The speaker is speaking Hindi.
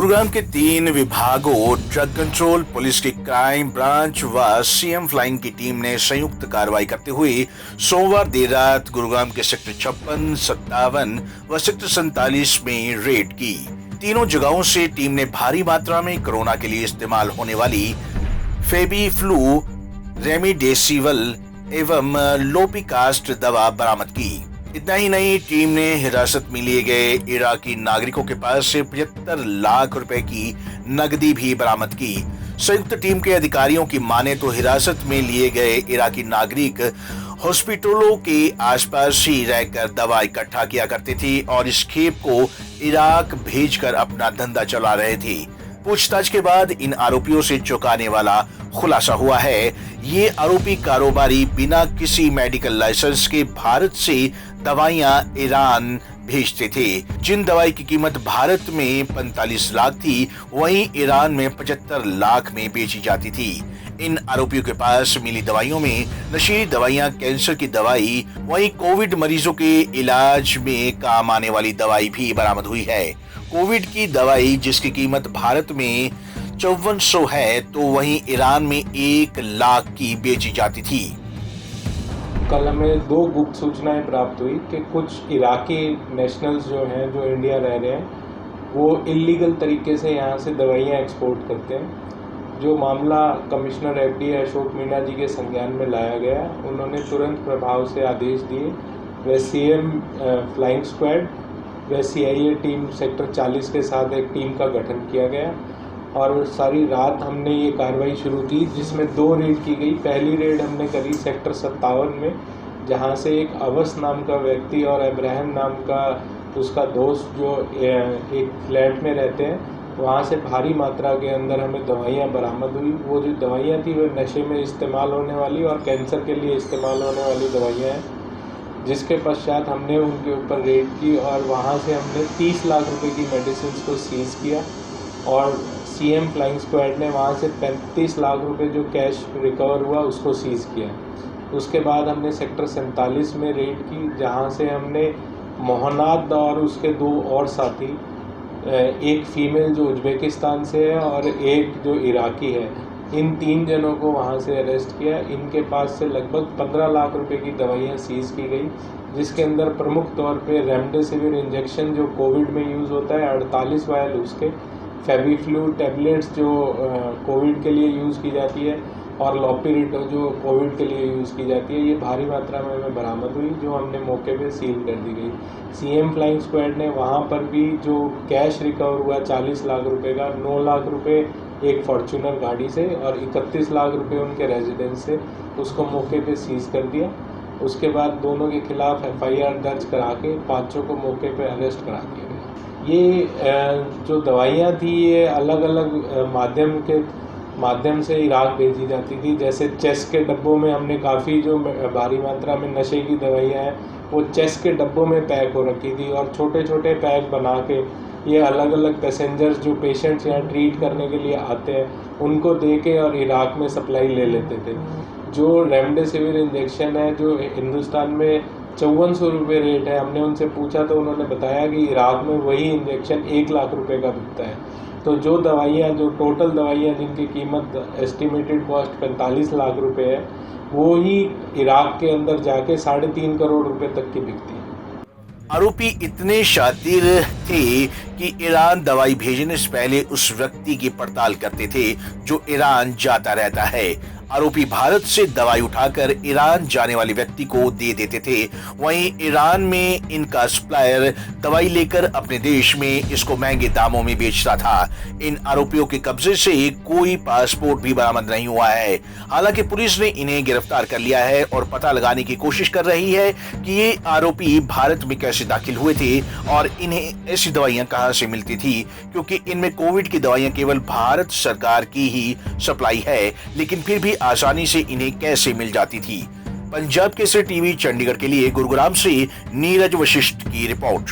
गुरुग्राम के 3 विभागों ड्रग कंट्रोल, पुलिस की क्राइम ब्रांच व सीएम फ्लाइंग की टीम ने संयुक्त कार्रवाई करते हुए सोमवार देर रात गुरुग्राम के सेक्टर 56, 57 व सेक्टर 47 में रेड की। तीनों जगहों से टीम ने भारी मात्रा में कोरोना के लिए इस्तेमाल होने वाली फेबीफ्लू, रेमडेसिविर एवं लोपिकास्ट दवा बरामद की। इतना ही नहीं, टीम ने हिरासत में लिए गए इराकी नागरिकों के पास से 75 लाख रुपए की नकदी भी बरामद की। संयुक्त टीम के अधिकारियों की माने तो हिरासत में लिए गए इराकी नागरिक हॉस्पिटलों के आसपास ही रहकर दवा इकट्ठा किया करते थे और इस खेप को इराक भेजकर अपना धंधा चला रहे थे। पूछताछ के बाद इन आरोपियों से चौंकाने वाला खुलासा हुआ है। ये आरोपी कारोबारी बिना किसी मेडिकल लाइसेंस के भारत से दवाइयां ईरान भेजते थे। जिन दवाई की कीमत भारत में 45 लाख थी, वहीं ईरान में 75 लाख में बेची जाती थी। इन आरोपियों के पास मिली दवाइयों में नशीली दवाइयां, कैंसर की दवाई, वहीं कोविड मरीजों के इलाज में काम आने वाली दवाई भी बरामद हुई है। कोविड की दवाई जिसकी कीमत भारत में 5400 है, तो वहीं ईरान में 1 लाख की बेची जाती थी। कल हमें 2 गुप्त सूचनाएं प्राप्त हुई कि कुछ इराकी नेशनल्स जो हैं, जो इंडिया रह रहे हैं, वो इलीगल तरीके से यहाँ से दवाइयाँ एक्सपोर्ट करते हैं। जो मामला कमिश्नर एफडीए अशोक मीणा जी के संज्ञान में लाया गया, उन्होंने तुरंत प्रभाव से आदेश दिए। वे सीएम फ्लाइंग स्क्वाड व सीआईए टीम सेक्टर 40 के साथ एक टीम का गठन किया गया और सारी रात हमने ये कार्रवाई शुरू की, जिसमें 2 रेड की गई। पहली रेड हमने करी सेक्टर 57 में, जहाँ से एक अवस नाम का व्यक्ति और इब्राहिम नाम का उसका दोस्त जो एक फ्लैट में रहते हैं, वहाँ से भारी मात्रा के अंदर हमें दवाइयाँ बरामद हुई। वो जो दवाइयाँ थी वो नशे में इस्तेमाल होने वाली और कैंसर के लिए इस्तेमाल होने वाली दवाइयाँ हैं, जिसके पश्चात हमने उनके ऊपर रेड की और वहाँ से हमने 30 लाख रुपए की मेडिसिन को सीज किया और सीएम फ्लाइंग स्क्वाड ने वहाँ से 35 लाख रुपए जो कैश रिकवर हुआ उसको सीज किया। उसके बाद हमने सेक्टर 47 में रेड की, जहाँ से हमने मोहनाद और उसके 2 और साथी, एक फीमेल जो उज्बेकिस्तान से है और एक जो इराकी है, इन 3 जनों को वहाँ से अरेस्ट किया। इनके पास से लगभग 15 लाख रुपए की दवाइयाँ सीज की गई, जिसके अंदर प्रमुख तौर पे रेमडेसिविर इंजेक्शन जो कोविड में यूज़ होता है 48 वायल उसके, फेबीफ्लू टैबलेट्स जो कोविड के लिए यूज़ की जाती है और लोपिरिडो जो कोविड के लिए यूज़ की जाती है, ये भारी मात्रा में हमें बरामद हुई, जो हमने मौके पे सील कर दी गई। सीएम फ्लाइंग स्क्वाड ने वहाँ पर भी जो कैश रिकवर हुआ 40 लाख रुपए का, 9 लाख रुपए एक फॉर्च्यूनर गाड़ी से और 31 लाख रुपए उनके रेजिडेंस से, उसको मौके पे सीज कर दिया। उसके बाद दोनों के खिलाफ एफआईआर दर्ज करा के 5 को मौके पे अरेस्ट करा दिया गया। ये जो दवाइयाँ थी, ये अलग अलग माध्यम से इराक भेजी जाती थी। जैसे चेस के डब्बों में हमने काफ़ी जो भारी मात्रा में नशे की दवाइयाँ हैं, वो चेस के डब्बों में पैक हो रखी थी और छोटे छोटे पैक बना के ये अलग अलग पैसेंजर्स जो पेशेंट्स यहाँ ट्रीट करने के लिए आते हैं, उनको दे के और इराक में सप्लाई ले लेते थे। जो रेमडेसिविर इंजेक्शन है, जो हिंदुस्तान में 5400 रुपये रेट है, हमने उनसे पूछा तो उन्होंने बताया कि इराक में वही इंजेक्शन 1 लाख रुपए का बिकता है। तो जो दवाइयाँ, जो टोटल दवाइयाँ जिनकी कीमत एस्टिमेटेड कॉस्ट 45 लाख रुपए है, वो ही इराक के अंदर जाके 3.5 करोड़ रुपए तक की बिकती है। आरोपी इतने शातिर थे कि ईरान दवाई भेजने से पहले उस व्यक्ति की पड़ताल करते थे जो ईरान जाता रहता है। आरोपी भारत से दवाई उठाकर ईरान जाने वाले व्यक्ति को दे देते थे, वहीं ईरान में इनका सप्लायर दवाई लेकर अपने देश में इसको महंगे दामों में बेचता था। इन आरोपियों के कब्जे से कोई पासपोर्ट भी बरामद नहीं हुआ है। हालांकि पुलिस ने इन्हें गिरफ्तार कर लिया है और पता लगाने की कोशिश कर रही है कि ये आरोपी भारत में कैसे दाखिल हुए थे और इन्हें ऐसी दवाइयां कहां से मिलती थी, क्योंकि इनमें कोविड की दवाइयां केवल भारत सरकार की ही सप्लाई है, लेकिन फिर भी आसानी से इन्हें कैसे मिल जाती थी। पंजाब केसरी टीवी चंडीगढ़ के लिए गुरुग्राम से नीरज वशिष्ठ की रिपोर्ट।